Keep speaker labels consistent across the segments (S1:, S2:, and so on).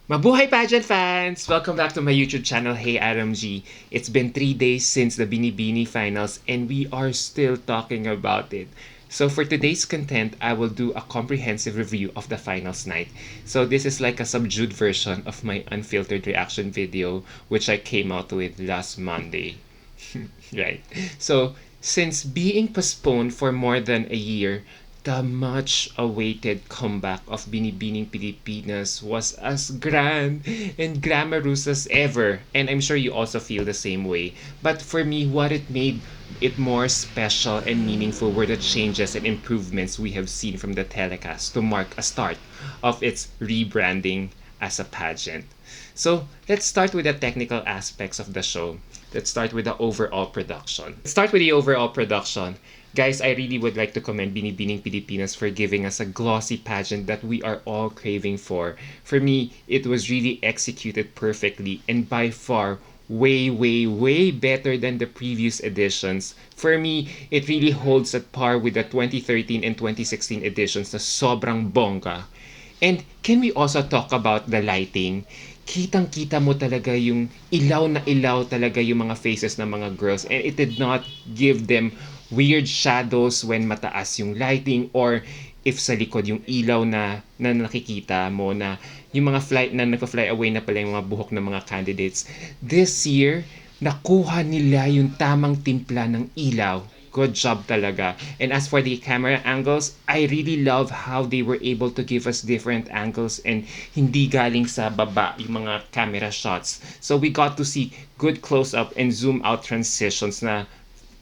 S1: Mabuhay pageant fans! Welcome back to my YouTube channel, Hey Adam G. It's been 3 days since the Binibining finals and we are still talking about it. So for today's content, I will do a comprehensive review of the finals night. So this is like a subdued version of my unfiltered reaction video which I came out with last Monday. Right. So since being postponed for more than a year, the much-awaited comeback of Binibining Pilipinas was as grand and glamorous as ever, and I'm sure you also feel the same way. But for me, what it made it more special and meaningful were the changes and improvements we have seen from the telecast to mark a start of its rebranding as a pageant. So let's start with the technical aspects of the show. Let's start with the overall production. Let's start with the overall production. Guys, I really would like to commend Binibining Pilipinas for giving us a glossy pageant that we are all craving for. For me, it was really executed perfectly and by far way better than the previous editions. For me, it really holds at par with the 2013 and 2016 editions na sobrang bongga. And can we also talk about the lighting? Kitang-kita mo talaga yung ilaw na ilaw talaga yung mga faces ng mga girls, and it did not give them weird shadows when mataas yung lighting or if sa likod yung ilaw na nakikita mo na yung mga fly na nagpa-fly away na pala yung mga buhok ng mga candidates. This year, nakuha nila yung tamang timpla ng ilaw. Good job talaga. And as for the camera angles, I really love how they were able to give us different angles and hindi galing sa baba yung mga camera shots. So we got to see good close-up and zoom-out transitions na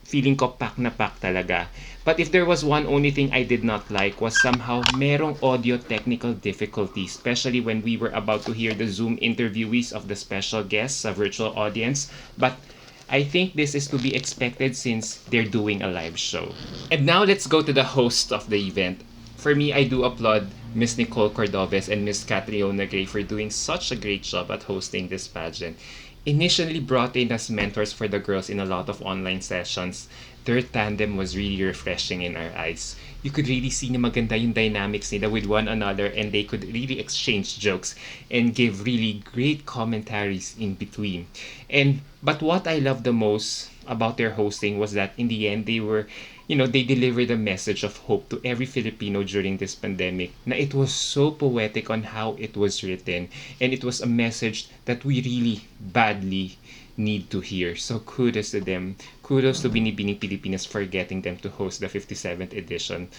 S1: feeling ko pack na pack talaga. But if there was one only thing I did not like was somehow merong audio technical difficulty, especially when we were about to hear the Zoom interviewees of the special guests, a virtual audience. But I think this is to be expected since they're doing a live show. And now let's go to the host of the event. For me, I do applaud Miss Nicole Cordoves and Miss Catriona Gray for doing such a great job at hosting this pageant. Initially brought in as mentors for the girls in a lot of online sessions, their tandem was really refreshing in our eyes. You could really see na maganda yung dynamics nila with one another and they could really exchange jokes and give really great commentaries in between. But what I loved the most about their hosting was that in the end they delivered a message of hope to every Filipino during this pandemic. Na it was so poetic on how it was written, and it was a message that we really badly need to hear. So kudos to them. Kudos to Binibining Pilipinas for getting them to host the 57th edition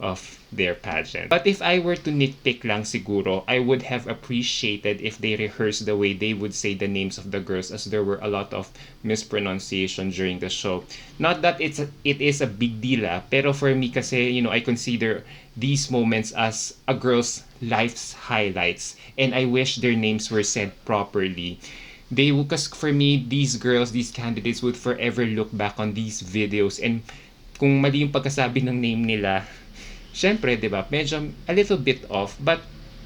S1: of their pageant. But if I were to nitpick lang siguro, I would have appreciated if they rehearsed the way they would say the names of the girls, as there were a lot of mispronunciation during the show. Not that it is a big deal, pero for me kasi, I consider these moments as a girl's life's highlights, and I wish their names were said properly. Because for me, these girls, these candidates would forever look back on these videos, and kung mali yung pagkasabi ng name nila, syempre, di ba, medyo a little bit off, but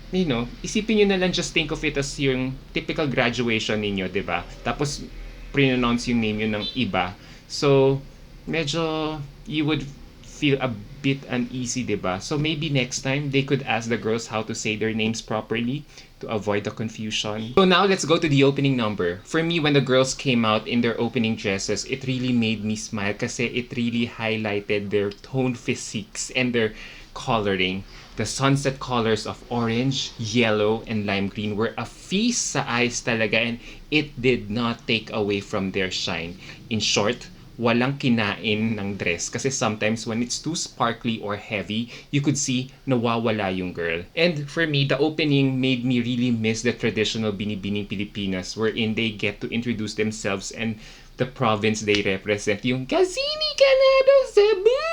S1: isipin nyo na lang, just think of it as yung typical graduation ninyo, di ba? Tapos pronounce yung name yun ng iba. So medyo you would feel a bit uneasy, di ba? So maybe next time they could ask the girls how to say their names properly to avoid the confusion. So now let's go to the opening number. For me, when the girls came out in their opening dresses, it really made me smile kasi it really highlighted their toned physiques and their coloring. The sunset colors of orange, yellow, and lime green were a feast sa eyes talaga, and it did not take away from their shine. In short, walang kinain ng dress kasi sometimes when it's too sparkly or heavy, you could see nawawala yung girl. And for me, the opening made me really miss the traditional Binibining Pilipinas, wherein they get to introduce themselves and the province they represent, yung Kasini Canado Cebu!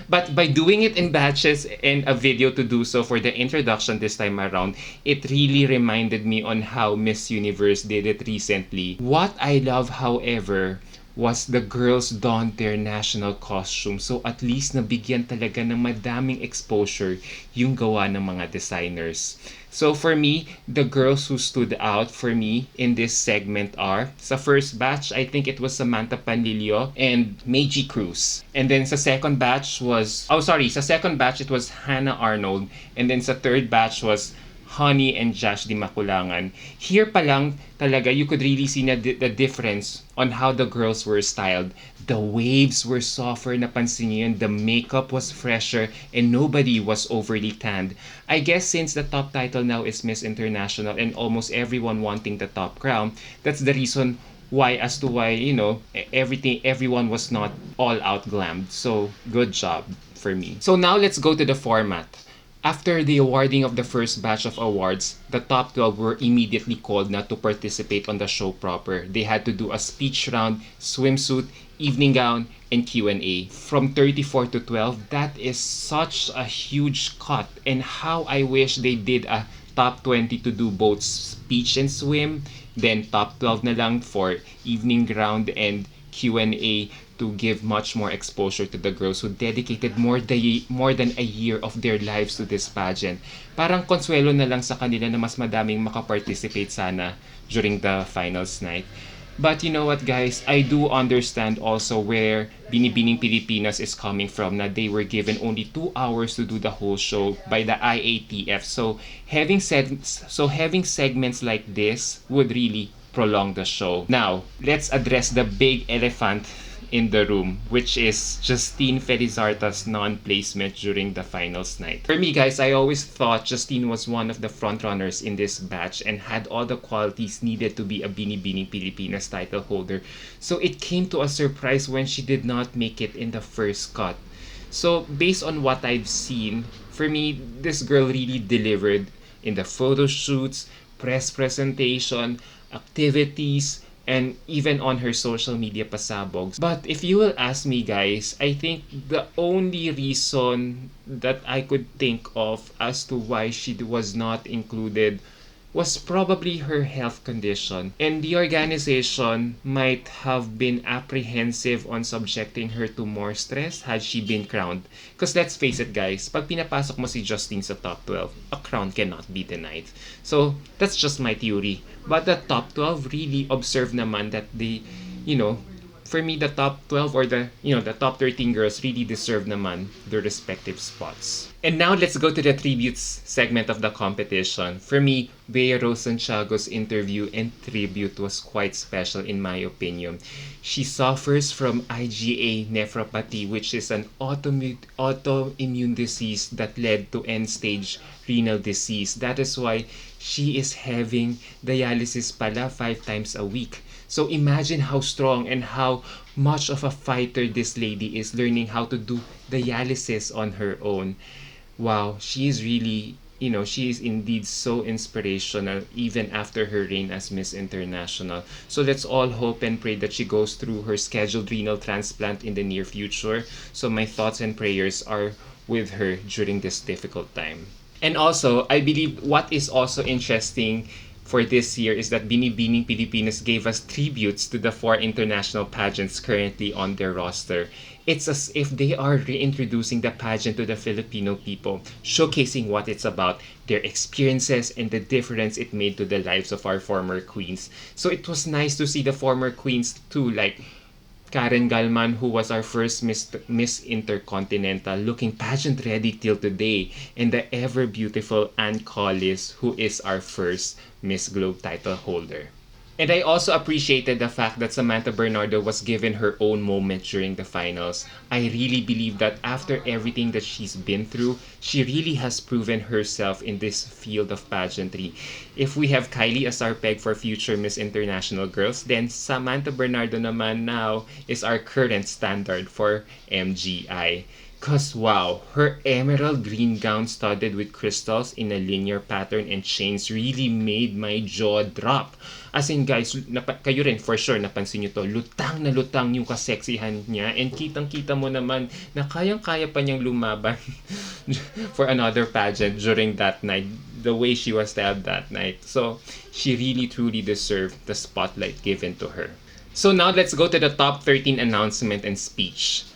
S1: But by doing it in batches and a video to do so for the introduction this time around, it really reminded me on how Miss Universe did it recently. What I love, however, was the girls donned their national costume, so at least nabigyan talaga ng madaming exposure yung gawa ng mga designers. So for me, the girls who stood out for me in this segment are, sa first batch, I think it was Samantha Padilla and Meiji Cruz. And then sa second batch it was Hannah Arnold. And then sa third batch was Honey and Josh Di Makulangan. Here pa lang talaga you could really see na the difference on how the girls were styled. The waves were softer, napansin niyo yun. The makeup was fresher and nobody was overly tanned. I guess since the top title now is Miss International and almost everyone wanting the top crown, that's the reason why as to why everyone was not all out glammed. So good job for me. So now let's go to the format. After the awarding of the first batch of awards, the top 12 were immediately called not to participate on the show proper. They had to do a speech round, swimsuit, evening gown, and Q&A. From 34 to 12, that is such a huge cut. And how I wish they did a top 20 to do both speech and swim, then top 12 na lang for evening round and Q&A to give much more exposure to the girls who dedicated more than a year of their lives to this pageant. Parang konsuelo na lang sa kanila na mas madaming makaparticipate sana during the finals night. But you know what, guys? I do understand also where Binibining Pilipinas is coming from, na they were given only 2 hours to do the whole show by the IATF. So having segments like this would really prolong the show. Now, let's address the big elephant in the room, which is Justine Felizarta's non-placement during the finals night. For me, guys, I always thought Justine was one of the frontrunners in this batch and had all the qualities needed to be a Binibining Pilipinas title holder. So it came to a surprise when she did not make it in the first cut. So based on what I've seen, for me, this girl really delivered in the photo shoots, press presentation, activities, and even on her social media pasabogs. But if you will ask me, guys, I think the only reason that I could think of as to why she was not included was probably her health condition. And the organization might have been apprehensive on subjecting her to more stress had she been crowned. Because let's face it, guys, pag pinapasok mo si Justine sa top 12, a crown cannot be denied. So that's just my theory. But the top 12 really observed naman that they, for me, the top 12 or the top 13 girls really deserve naman their respective spots. And now let's go to the tributes segment of the competition. For me, Bea Rose Santiago's interview and tribute was quite special in my opinion. She suffers from IgA nephropathy, which is an autoimmune disease that led to end-stage renal disease. That is why she is having dialysis pala 5 times a week. So imagine how strong and how much of a fighter this lady is, learning how to do dialysis on her own. Wow, she is really, she is indeed so inspirational even after her reign as Miss International. So let's all hope and pray that she goes through her scheduled renal transplant in the near future. So my thoughts and prayers are with her during this difficult time. And also, I believe what is also interesting for this year is that Binibining Pilipinas gave us tributes to the 4 international pageants currently on their roster. It's as if they are reintroducing the pageant to the Filipino people, showcasing what it's about, their experiences, and the difference it made to the lives of our former queens. So it was nice to see the former queens too, like Karen Galman, who was our first Miss Intercontinental, looking pageant ready till today, and the ever beautiful Ann Collis, who is our first Miss Globe title holder. And I also appreciated the fact that Samantha Bernardo was given her own moment during the finals. I really believe that after everything that she's been through, she really has proven herself in this field of pageantry. If we have Kylie as our peg for future Miss International girls, then Samantha Bernardo naman now is our current standard for MGI. Cause wow, her emerald green gown studded with crystals in a linear pattern and chains really made my jaw drop. As in guys, kayo rin for sure napansin nyo to, lutang na lutang yung kaseksihan niya and kitang-kita mo naman na kayang-kaya pa niyang lumaban for another pageant during that night, the way she was styled that night. So she really truly deserved the spotlight given to her. So now let's go to the top 13 announcement and speech.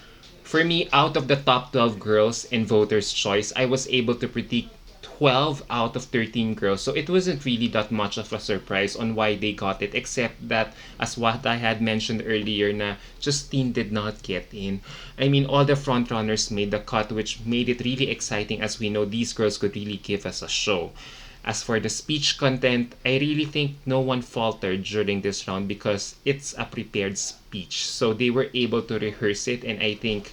S1: For me, out of the top 12 girls and voters' choice, I was able to predict 12 out of 13 girls. So it wasn't really that much of a surprise on why they got it, except that, as what I had mentioned earlier, na Justine did not get in. I mean, all the frontrunners made the cut, which made it really exciting, as we know these girls could really give us a show. As for the speech content, I really think no one faltered during this round because it's a prepared speech. So they were able to rehearse it, and I think,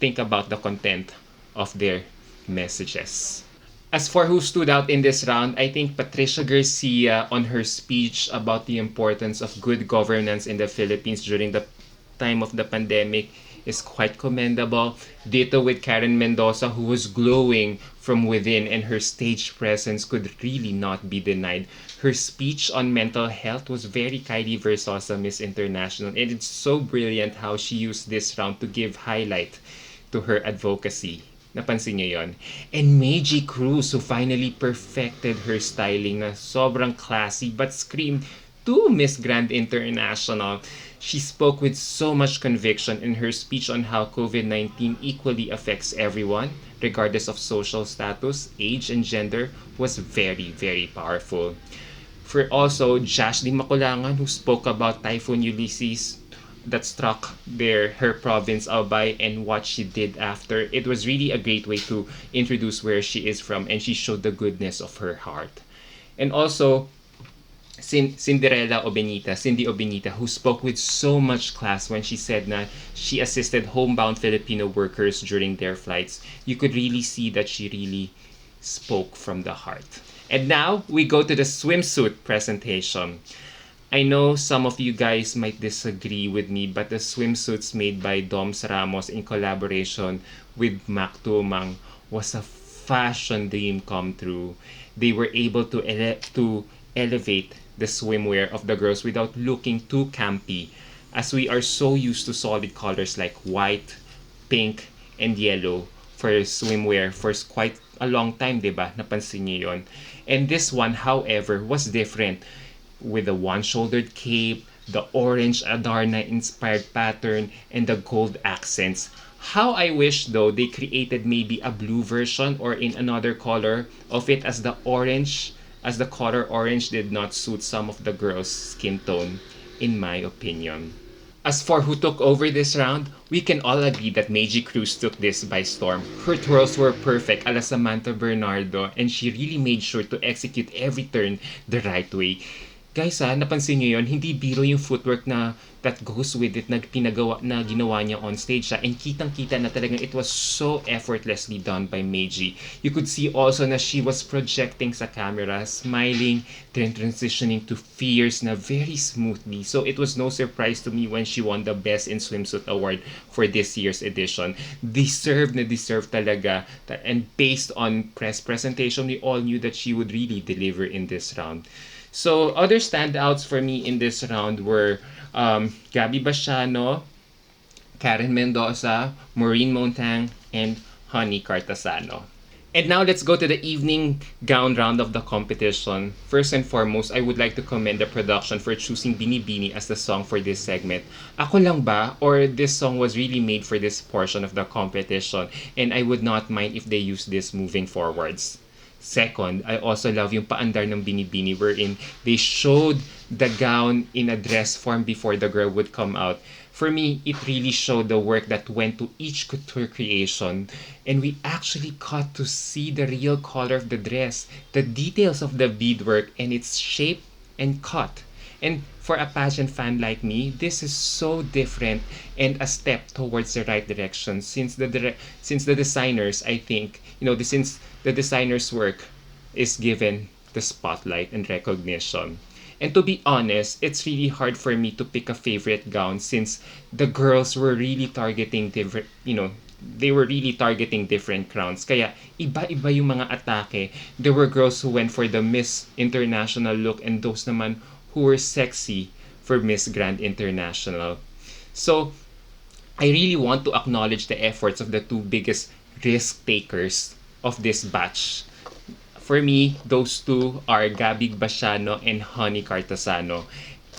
S1: think about the content of their messages. As for who stood out in this round, I think Patricia Garcia on her speech about the importance of good governance in the Philippines during the time of the pandemic is quite commendable. Ditto with Karen Mendoza, who was glowing from within, and her stage presence could really not be denied. Her speech on mental health was very Kylie Versosa Miss International, and it's so brilliant how she used this round to give highlight to her advocacy. Napansin niyo yon? And Meiji Cruz, who finally perfected her styling na sobrang classy but screamed to Miss Grand International. She spoke with so much conviction in her speech on how COVID-19 equally affects everyone, regardless of social status, age, and gender, was very, very powerful. For also Jashlyn Makulangan, who spoke about Typhoon Ulysses that struck her province Albay and what she did after. It was really a great way to introduce where she is from, and she showed the goodness of her heart. And also Cindy Obenita, who spoke with so much class when she said na she assisted homebound Filipino workers during their flights. You could really see that she really spoke from the heart. And now we go to the swimsuit presentation. I know some of you guys might disagree with me, but the swimsuits made by Doms Ramos in collaboration with Mac Tumang was a fashion dream come true. They were able to elevate the swimwear of the girls without looking too campy, as we are so used to solid colors like white, pink, and yellow for swimwear for quite a long time, diba? Napansin niyo yon. And this one, however, was different, with the one-shouldered cape, the orange Adarna-inspired pattern, and the gold accents. How I wish, though, they created maybe a blue version or in another color of it, as the color orange did not suit some of the girls' skin tone, in my opinion. As for who took over this round, we can all agree that Meiji Cruz took this by storm. Her twirls were perfect a la Samantha Bernardo, and she really made sure to execute every turn the right way. Guys, napansin niyo yon, hindi biro yung footwork that goes with it na ginawa niya on stage, and kitang-kita na talagang it was so effortlessly done by Meiji. You could see also na she was projecting sa camera, smiling, then transitioning to fears na very smoothly. So it was no surprise to me when she won the Best in Swimsuit award for this year's edition. Deserved talaga. And based on press presentation, we all knew that she would really deliver in this round. So other standouts for me in this round were Gabby Basiano, Karen Mendoza, Maureen Montang, and Honey Cartasano. And now let's go to the evening gown round of the competition. First and foremost, I would like to commend the production for choosing Binibini as the song for this segment. Ako lang ba? Or this song was really made for this portion of the competition, and I would not mind if they use this moving forwards. Second, I also love yung paandar ng Binibini, wherein they showed the gown in a dress form before the girl would come out. For me, it really showed the work that went to each couture creation, and we actually got to see the real color of the dress, the details of the beadwork, and its shape and cut. And for a pageant fan like me, this is so different and a step towards the right direction, since the designers, I think, since the designer's work is given the spotlight and recognition. And to be honest, it's really hard for me to pick a favorite gown, since the girls were really targeting they were really targeting different crowns. Kaya iba-iba yung mga atake. There were girls who went for the Miss International look, and those naman who were sexy for Miss Grand International. So I really want to acknowledge the efforts of the two biggest risk takers of this batch. For me, those two are Gabby Basiano and Honey Cartasano.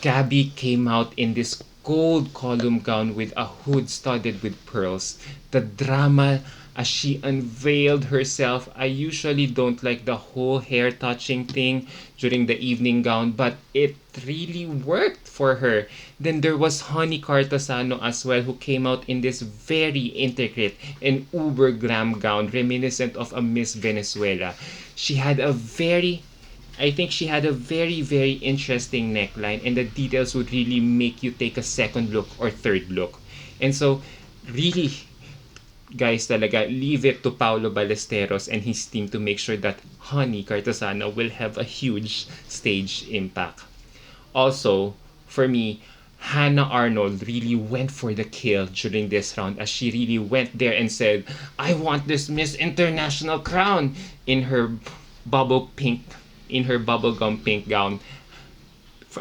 S1: Gabby came out in this gold column gown with a hood studded with pearls. The drama as she unveiled herself. I usually don't like the whole hair touching thing during the evening gown, but it really worked for her. Then there was Honey Cartasano as well, who came out in this very intricate and uber glam gown reminiscent of a Miss Venezuela. She had a very I think she had a very, very interesting neckline, and the details would really make you take a second look or third look. And so, really, guys, talaga, leave it to Paulo Ballesteros and his team to make sure that Honey Cartasana will have a huge stage impact. Also, for me, Hannah Arnold really went for the kill during this round, as she really went there and said, I want this Miss International crown in her bubble pink in her bubblegum pink gown.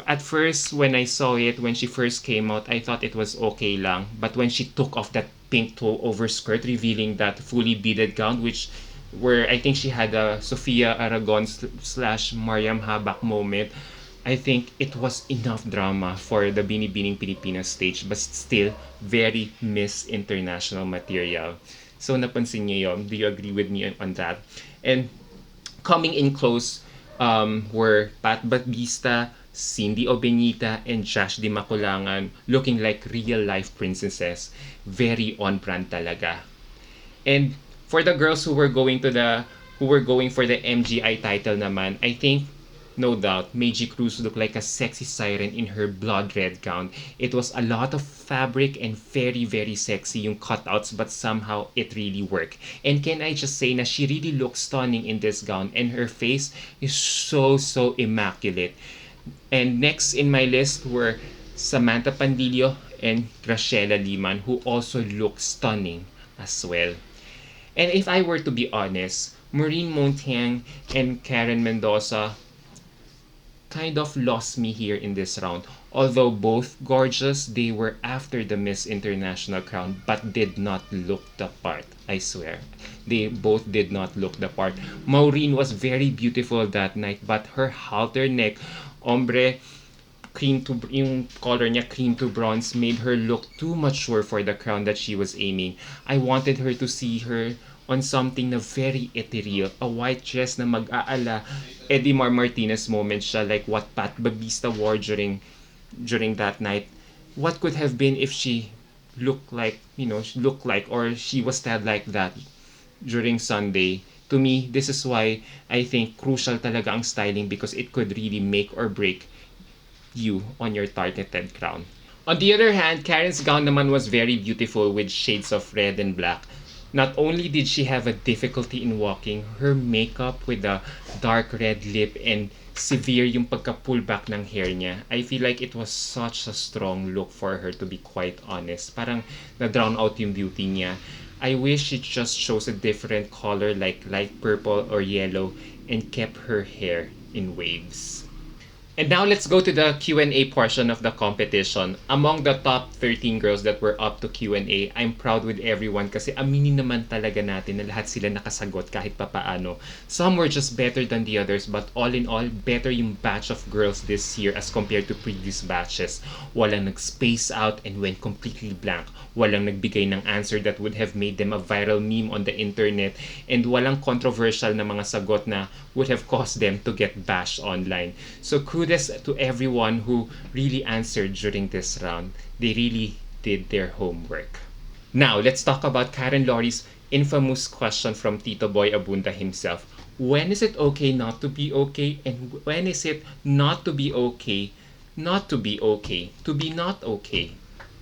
S1: At first, when I saw it, when she first came out, I thought it was okay lang. But when she took off that pink toe over skirt, revealing that fully beaded gown, which where I think she had a Sofia Aragon slash Mariam Habak moment, I think it was enough drama for the Binibining Pilipinas stage, but still very Miss International material. So napansin niyo yun? Do you agree with me on that? And coming in close were Pat Batista, Cindy Obenita, and Josh Di Maculangan, looking like real life princesses. Very on brand talaga. And for the girls who were going for the MGI title naman, I think no doubt, Meiji Cruz looked like a sexy siren in her blood red gown. It was a lot of fabric and very, very sexy yung cutouts, but somehow it really worked. And can I just say na she really looks stunning in this gown, and her face is so, so immaculate. And next in my list were Samantha Padilla and Graciela Liman, who also look stunning as well. And if I were to be honest, Maureen Montang and Karen Mendoza kind of lost me here in this round. Although both gorgeous, they were after the Miss International crown but did not look the part. I swear. They both did not look the part. Maureen was very beautiful that night, but her halter neck, ombre, yung color niya cream to bronze, made her look too mature for the crown that she was aiming. I wanted her to see her on something na very ethereal, a white dress na mag-aala Edimar Martinez moment siya, like what Pat Babista wore during that night. What could have been if she looked like, or she was styled like that during Sunday? To me, this is why I think crucial talaga ang styling, because it could really make or break you on your targeted crown. On the other hand, Karen's gown naman was very beautiful with shades of red and black. Not only did she have a difficulty in walking, her makeup with the dark red lip and severe yung pagka-pullback ng hair niya, I feel like it was such a strong look for her, to be quite honest. Parang na-drown out yung beauty niya. I wish it just chose a different color like light purple or yellow and kept her hair in waves. And now let's go to the Q&A portion of the competition. Among the top 13 girls that were up to Q&A, I'm proud with everyone kasi aminin naman talaga natin na lahat sila nakasagot kahit papaano. Some were just better than the others, but all in all, better yung batch of girls this year as compared to previous batches. Walang nag-space out and went completely blank. Walang nagbigay ng answer that would have made them a viral meme on the internet, and walang controversial na mga sagot na would have caused them to get bashed online. So kudos to everyone who really answered during this round. They really did their homework. Now, let's talk about Karen Lori's infamous question from Tito Boy Abunda himself. When is it okay not to be okay? And when is it not to be okay, not to be okay, to be not okay?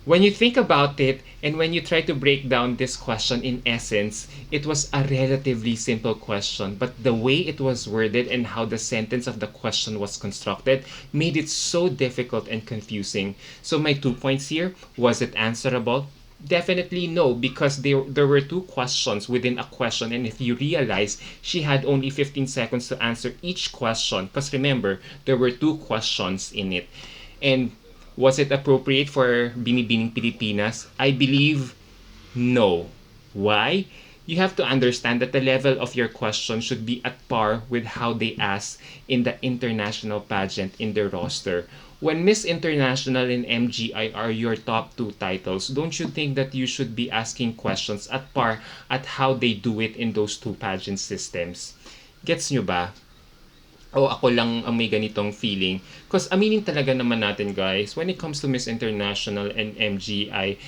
S1: When you think about it, and when you try to break down this question in essence, it was a relatively simple question, but the way it was worded and how the sentence of the question was constructed made it so difficult and confusing. So my 2 points here: was it answerable? Definitely no, because there were two questions within a question, and if you realize, she had only 15 seconds to answer each question, because remember, there were two questions in it. And was it appropriate for Binibining Pilipinas? I believe no. Why? you have to understand that the level of your question should be at par with how they ask in the international pageant in their roster. When Miss International and MGI are your top two titles, don't you think that you should be asking questions at par at how they do it in those two pageant systems? Gets nyo ba? O ako lang ang may ganitong feeling? Because aminin talaga naman natin guys, when it comes to Miss International and MGI,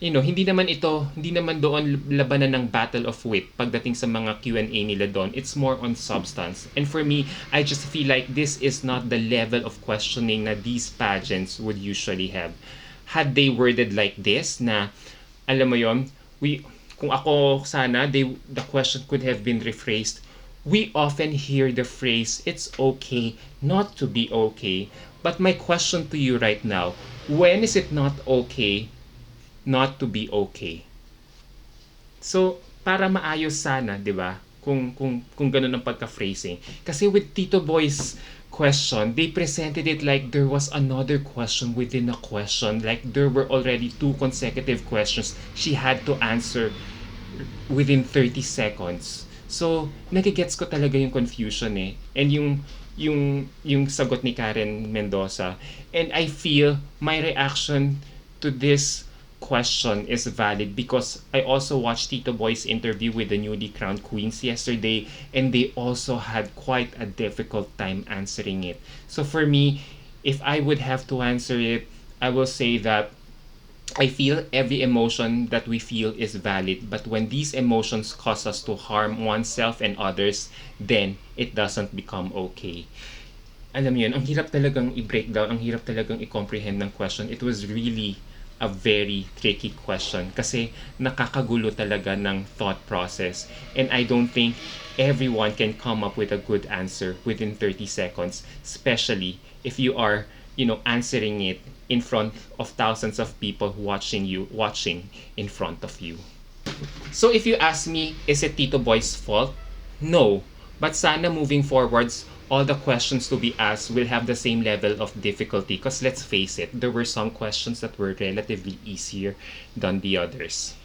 S1: hindi naman doon labanan ng battle of wit pagdating sa mga Q&A nila doon. It's more on substance. And for me, I just feel like this is not the level of questioning na these pageants would usually have. Had they worded like this na, alam mo yon, kung ako sana, the question could have been rephrased. We often hear the phrase, it's okay not to be okay. But my question to you right now, when is it not okay not to be okay? So, para maayos sana, 'di ba? Kung ganun ang pagka-phrasing. Kasi with Tito Boy's question, they presented it like there was another question within a question. Like there were already two consecutive questions she had to answer within 30 seconds. So, nagigets ko talaga yung confusion eh. And yung sagot ni Karen Mendoza. And I feel my reaction to this question is valid because I also watched Tito Boy's interview with the newly crowned queens yesterday, and they also had quite a difficult time answering it. So for me, if I would have to answer it, I will say that I feel every emotion that we feel is valid, but when these emotions cause us to harm oneself and others, then it doesn't become okay. Alam mo yun, ang hirap talagang i-break down, ang hirap talagang i-comprehend ng question. It was really a very tricky question kasi nakakagulo talaga ng thought process. And I don't think everyone can come up with a good answer within 30 seconds, especially if you are, answering it in front of thousands of people watching in front of you. So if you ask me, is it Tito Boy's fault? No. But sana moving forwards, all the questions to be asked will have the same level of difficulty because let's face it, there were some questions that were relatively easier than the others.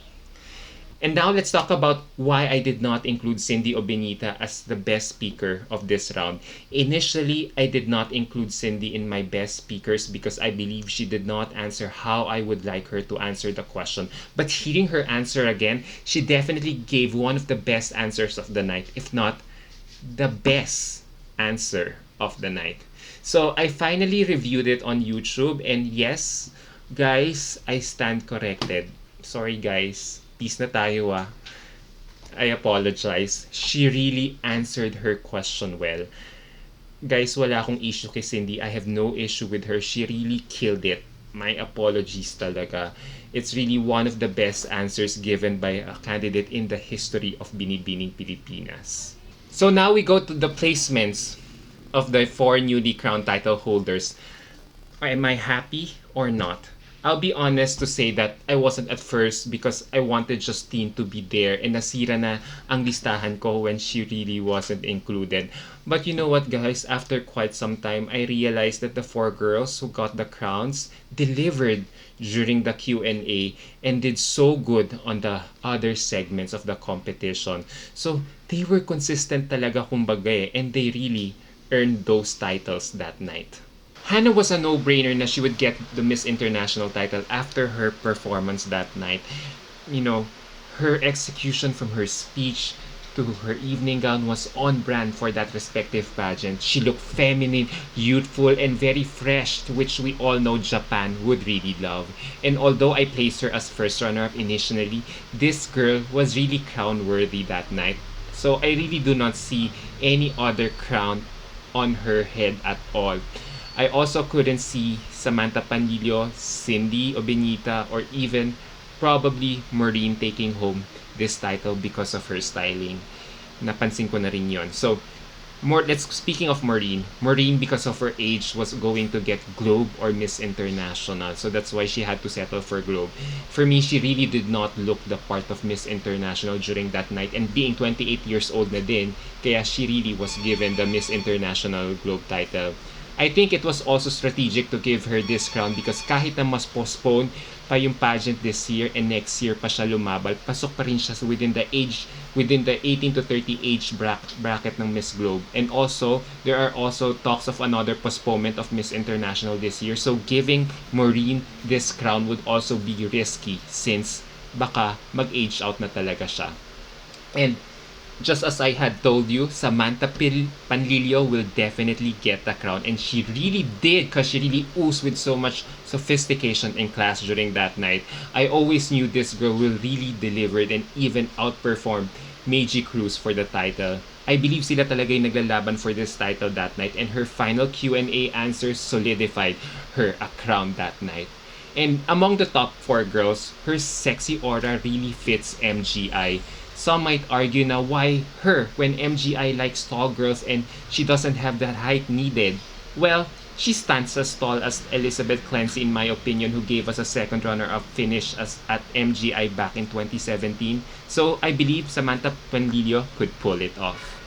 S1: And now let's talk about why I did not include Cindy Obenita as the best speaker of this round. Initially, I did not include Cindy in my best speakers because I believe she did not answer how I would like her to answer the question. But hearing her answer again, she definitely gave one of the best answers of the night, if not the best answer of the night. So I finally reviewed it on YouTube, and yes, guys, I stand corrected. Sorry guys, peace na tayo ah. I apologize. She really answered her question well. Guys, wala akong issue kay Cindy. I have no issue with her. She really killed it. My apologies talaga. It's really one of the best answers given by a candidate in the history of Binibining Pilipinas. So now we go to the placements of the 4 newly crowned title holders. Am I happy or not? I'll be honest to say that I wasn't at first because I wanted Justine to be there and nasira na ang listahan ko when she really wasn't included. But you know what guys, after quite some time, I realized that the 4 girls who got the crowns delivered during the Q&A and did so good on the other segments of the competition. So they were consistent talaga kumbaga and they really earned those titles that night. Hannah was a no-brainer na she would get the Miss International title after her performance that night. Her execution from her speech to her evening gown was on brand for that respective pageant. She looked feminine, youthful, and very fresh, which we all know Japan would really love. And although I placed her as first runner-up initially, this girl was really crown-worthy that night. So I really do not see any other crown on her head at all. I also couldn't see Samantha Padilla, Cindy Obenita, or even probably Maureen taking home this title because of her styling. Napansin ko na rin yun. So, speaking of Maureen because of her age was going to get Globe or Miss International. So that's why she had to settle for Globe. For me, she really did not look the part of Miss International during that night. And being 28 years old na din, kaya she really was given the Miss International Globe title. I think it was also strategic to give her this crown because kahit na mas postpone pa yung pageant this year and next year pa siya lumabal, pasok pa rin siya within the 18 to 30 age bracket ng Miss Globe. And also, there are also talks of another postponement of Miss International this year. So giving Maureen this crown would also be risky since baka mag-age out na talaga siya. And just as I had told you, Samantha Padilla will definitely get the crown. And she really did because she really oozed with so much sophistication and class during that night. I always knew this girl will really deliver and even outperform Meiji Cruz for the title. I believe sila talaga yung naglalaban for this title that night, and her final Q&A answers solidified her a crown that night. And among the top 4 girls, her sexy aura really fits MGI. Some might argue na why her when MGI likes tall girls and she doesn't have that height needed. Well, she stands as tall as Elizabeth Clancy in my opinion, who gave us a second runner-up finish at MGI back in 2017. So I believe Samantha Padilla could pull it off.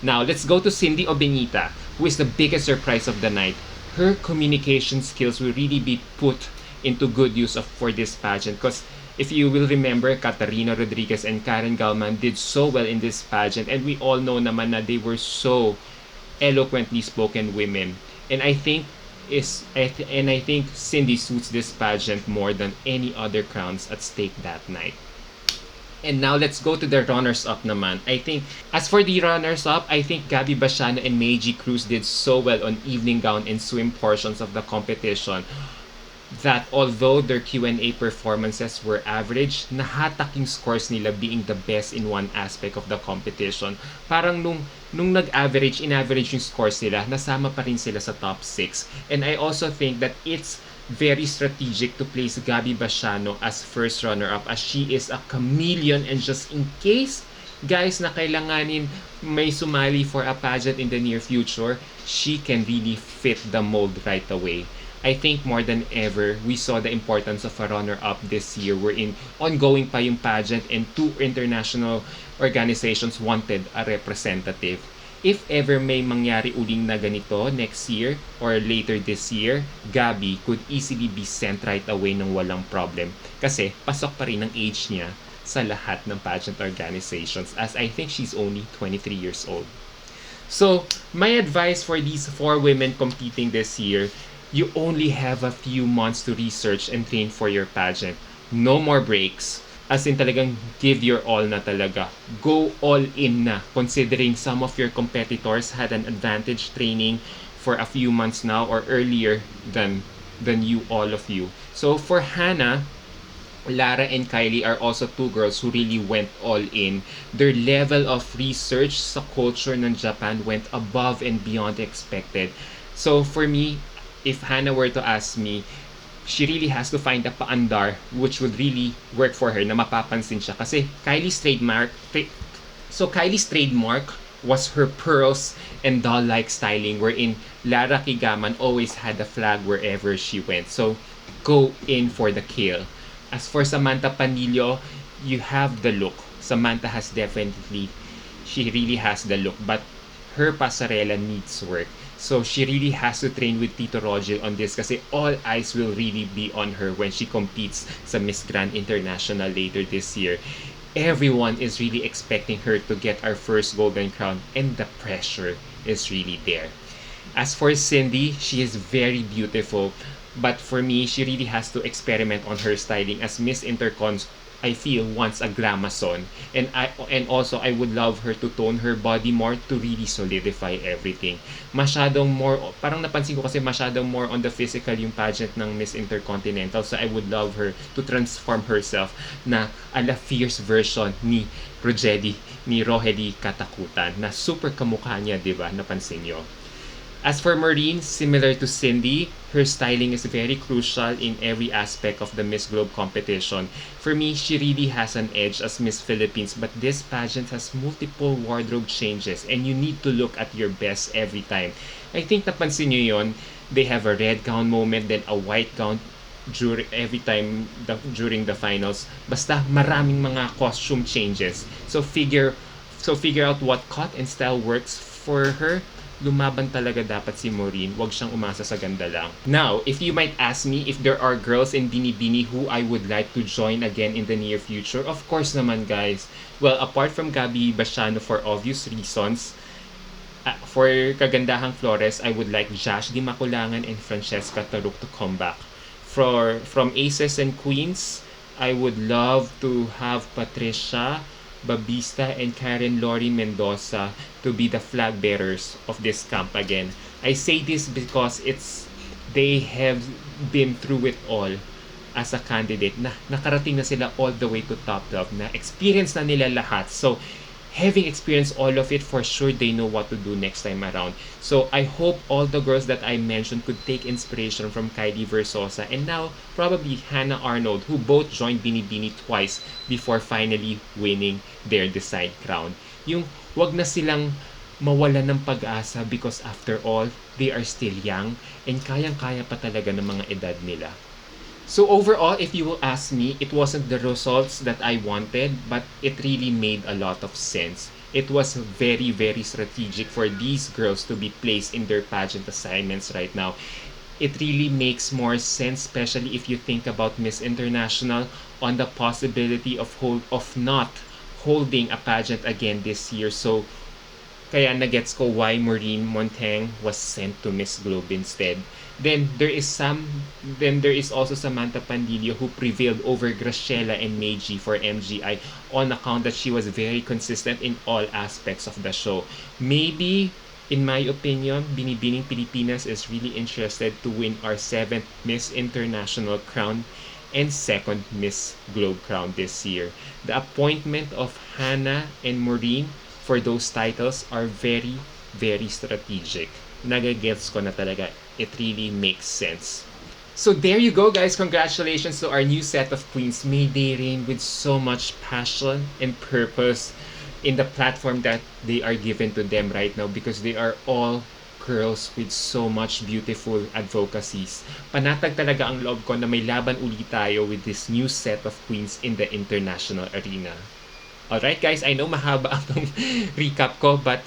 S1: Now, let's go to Cindy Obenita, who is the biggest surprise of the night. Her communication skills will really be put into good use for this pageant because if you will remember, Katarina Rodriguez and Karen Galman did so well in this pageant, and we all know naman na they were so eloquently spoken women. And I think Cindy suits this pageant more than any other crowns at stake that night. And now let's go to the runners-up naman. I think, as for the runners-up, I think Gabby Bashano and Meiji Cruz did so well on evening gown and swim portions of the competition that although their Q&A performances were average, nahatak yung scores nila being the best in one aspect of the competition. Parang nung in-average yung scores nila, nasama pa rin sila sa top 6. And I also think that it's very strategic to place Gabby Bashano as first runner-up as she is a chameleon, and just in case guys na kailanganin may sumali for a pageant in the near future, she can really fit the mold right away. I think more than ever, we saw the importance of a runner-up this year. We're in ongoing pa yung pageant and 2 international organizations wanted a representative. If ever may mangyari uling na ganito next year or later this year, Gabby could easily be sent right away ng walang problem. Kasi pasok pa rin ang age niya sa lahat ng pageant organizations, as I think she's only 23 years old. So, my advice for these 4 women competing this year, you only have a few months to research and train for your pageant. No more breaks. As in talagang give your all na talaga. Go all in na, considering some of your competitors had an advantage training for a few months now or earlier than you, all of you. So for Hannah, Lara and Kylie are also 2 girls who really went all in. Their level of research sa culture ng Japan went above and beyond expected. So for me, if Hannah were to ask me, she really has to find a paandar which would really work for her, na mapapansin siya. Kasi Kylie's trademark was her pearls and doll-like styling, wherein Lara Kigaman always had a flag wherever she went. So go in for the kill. As for Samantha Padilla, you have the look. Samantha she really has the look, but her pasarela needs work. So she really has to train with Tito Rogel on this kasi all eyes will really be on her when she competes sa Miss Grand International later this year. Everyone is really expecting her to get our first Golden Crown, and the pressure is really there. As for Cindy, she is very beautiful, but for me, she really has to experiment on her styling, as Miss Intercons I feel wants a glamazon, and also I would love her to tone her body more to really solidify everything. Masyadong more, parang napansin ko kasi masyadong more on the physical yung pageant ng Miss Intercontinental, so I would love her to transform herself na ala fierce version ni Roheli Katakutan na super kamukha niya, di ba? Napansin nyo. As for Maureen, similar to Cindy, her styling is very crucial in every aspect of the Miss Globe competition. For me, she really has an edge as Miss Philippines, but this pageant has multiple wardrobe changes and you need to look at your best every time. I think napansin nyo yun, they have a red gown moment, then a white gown every time during the finals. Basta maraming mga costume changes. So figure out what cut and style works for her. lumaban talaga dapat si Maureen. Huwag siyang umasa sa ganda lang. Now, if you might ask me if there are girls in Binibini who I would like to join again in the near future, of course naman guys. Well, apart from Gabby Basiano for obvious reasons, for Kagandahang Flores, I would like Josh Di Maculangan and Francesca Taruk to come back. From Aces and Queens, I would love to have Patricia Babista and Karen Lori Mendoza to be the flag bearers of this camp again. I say this because they have been through it all as a candidate. Nakarating na sila all the way to top 12. Na experience na nila lahat. So having experienced all of it, for sure they know what to do next time around. So I hope all the girls that I mentioned could take inspiration from Kylie Versosa and now probably Hannah Arnold, who both joined Binibini twice before finally winning their Decide crown. Yung wag na silang mawala ng pag-asa because after all, they are still young and kayang-kaya pa talaga ng mga edad nila. So overall, if you will ask me, it wasn't the results that I wanted, but it really made a lot of sense. It was very, very strategic for these girls to be placed in their pageant assignments right now. It really makes more sense, especially if you think about Miss International on the possibility of not holding a pageant again this year. So kaya nagets ko why Maureen Montang was sent to Miss Globe instead. Then there is also Samantha Padilla who prevailed over Graciela and Meiji for MGI on account that she was very consistent in all aspects of the show. Maybe, in my opinion, Binibining Pilipinas is really interested to win our 7th Miss International crown and 2nd Miss Globe crown this year. The appointment of Hannah and Maureen for those titles are very, very strategic. Nagagets ko na talaga. It really makes sense. So there you go guys, congratulations to our new set of queens. May they reign with so much passion and purpose in the platform that they are given to them right now because they are all girls with so much beautiful advocacies. Panatag talaga ang loob ko na may laban ulit tayo with this new set of queens in the international arena. Alright guys, I know mahaba ang recap ko but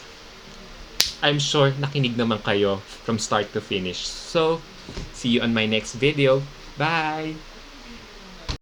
S1: I'm sure nakinig naman kayo from start to finish. So, see you on my next video. Bye!